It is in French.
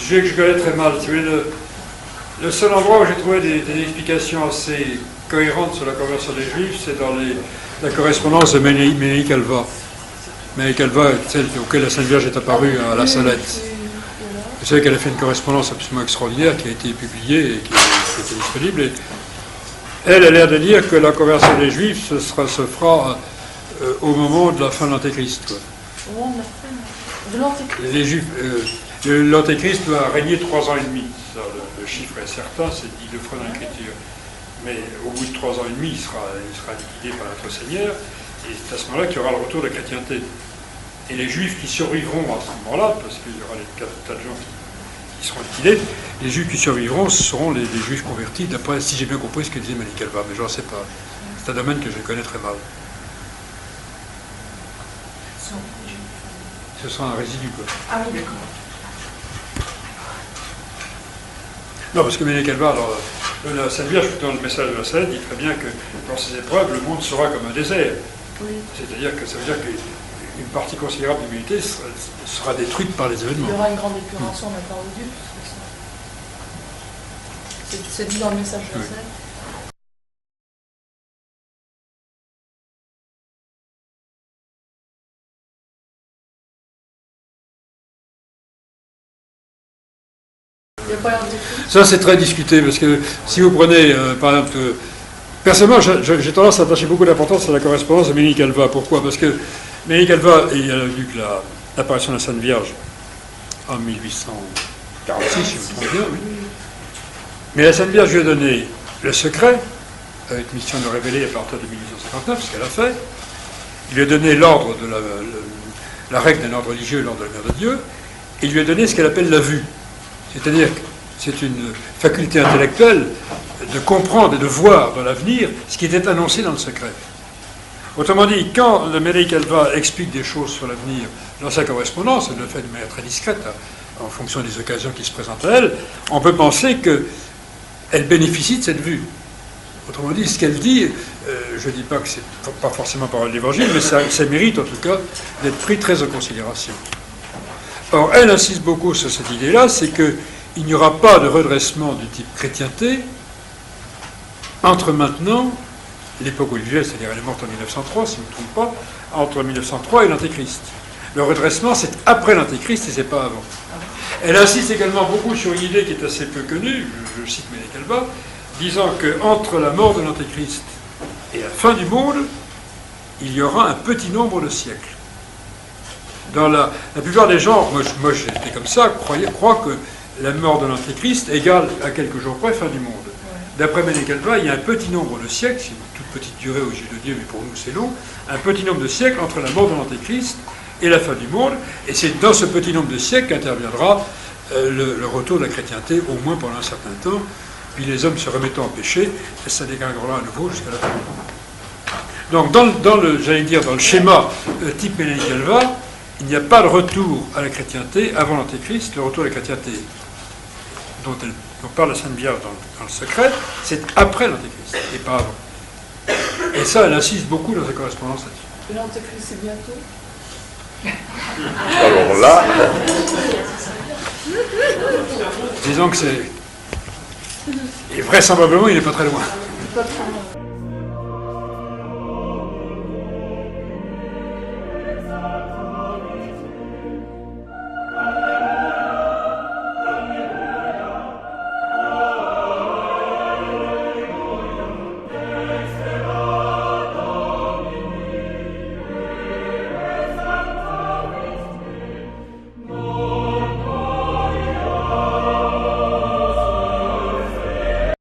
sujet que je connais très mal. Si vous voulez, le seul endroit où j'ai trouvé des explications assez cohérentes sur la conversion des Juifs, c'est dans la correspondance de Ménélique Alva. Ménélique Alva, celle auquel la Sainte Vierge est apparue à la Salette. Vous savez qu'elle a fait une correspondance absolument extraordinaire qui a été publiée et qui était disponible. Et elle a l'air de dire que la conversion des Juifs se fera au moment de la fin de l'Antéchrist. Au moment de la fin de l'Antéchrist. Les Juifs, l'Antéchrist va régner 3 ans et demi. Ça, le chiffre est certain, c'est dit de fois dans l'Écriture. Mais au bout de 3 ans et demi, il sera liquidé par notre Seigneur. Et c'est à ce moment-là qu'il y aura le retour de la chrétienté. Et les Juifs qui survivront à ce moment-là, parce qu'il y aura des tas de gens qui seront liquidés, les Juifs qui survivront, ce seront les Juifs convertis, d'après, si j'ai bien compris ce que disait Ménélique Alva, mais je n'en sais pas. C'est un domaine que je connais très mal. Ce sera un résidu, quoi. Ah oui, d'accord. Non, parce que Ménélique Alva, alors, la Sainte Vierge, dans le message de la Salette, dit très bien que dans ces épreuves, le monde sera comme un désert. Oui. C'est-à-dire que ça veut dire qu'une partie considérable de l'humanité sera détruite par les événements. Il y aura une grande épuration de la part de Dieu. C'est dit dans le message de la Salette. Ça, c'est très discuté, parce que si vous prenez, par exemple, personnellement, j'ai tendance à attacher beaucoup d'importance à la correspondance de Ménélique Alva. Pourquoi? Parce que Ménélique Alva, il a vu que l'apparition de la Sainte Vierge en 1846, si je me trompe bien, oui. Mais la Sainte Vierge lui a donné le secret, avec mission de révéler à partir de 1859, ce qu'elle a fait. Il lui a donné l'ordre de la règle d'un ordre religieux, l'ordre de la mère de Dieu, et il lui a donné ce qu'elle appelle la vue. C'est-à-dire que c'est une faculté intellectuelle de comprendre et de voir dans l'avenir ce qui était annoncé dans le secret. Autrement dit, quand le Ménélique Alva explique des choses sur l'avenir dans sa correspondance, elle le fait de manière très discrète, en fonction des occasions qui se présentent à elle, on peut penser qu'elle bénéficie de cette vue. Autrement dit, ce qu'elle dit, je ne dis pas que c'est pas forcément parole d'évangile, mais ça mérite en tout cas d'être pris très en considération. Or, elle insiste beaucoup sur cette idée-là, c'est qu'il n'y aura pas de redressement du type chrétienté entre maintenant, l'époque religieuse, c'est-à-dire elle est morte en 1903, si je ne me trompe pas, entre 1903 et l'Antéchrist. Le redressement, c'est après l'Antéchrist et c'est pas avant. Elle insiste également beaucoup sur une idée qui est assez peu connue, je cite Ménélique Alva, disant qu'entre la mort de l'Antéchrist et la fin du monde, il y aura un petit nombre de siècles. Dans la plupart des gens, moi j'étais comme ça, croient que la mort de l'Antéchrist égale à quelques jours près fin du monde. D'après Ménélique Alva, il y a un petit nombre de siècles, c'est une toute petite durée aux yeux de Dieu, mais pour nous c'est long, un petit nombre de siècles entre la mort de l'Antéchrist et la fin du monde, et c'est dans ce petit nombre de siècles qu'interviendra le retour de la chrétienté, au moins pendant un certain temps, puis les hommes se remettant en péché, et ça dégringolera à nouveau jusqu'à la fin du monde. Donc dans le schéma type Ménélique Alva, il n'y a pas de retour à la chrétienté avant l'Antéchrist. Le retour à la chrétienté dont parle la Sainte Vierge dans le secret, c'est après l'Antéchrist et pas avant. Et ça, elle insiste beaucoup dans sa correspondance là-dessus. L'Antéchrist, c'est bientôt. Alors là, disons que c'est... Et vraisemblablement, il n'est pas très loin. Pas très loin.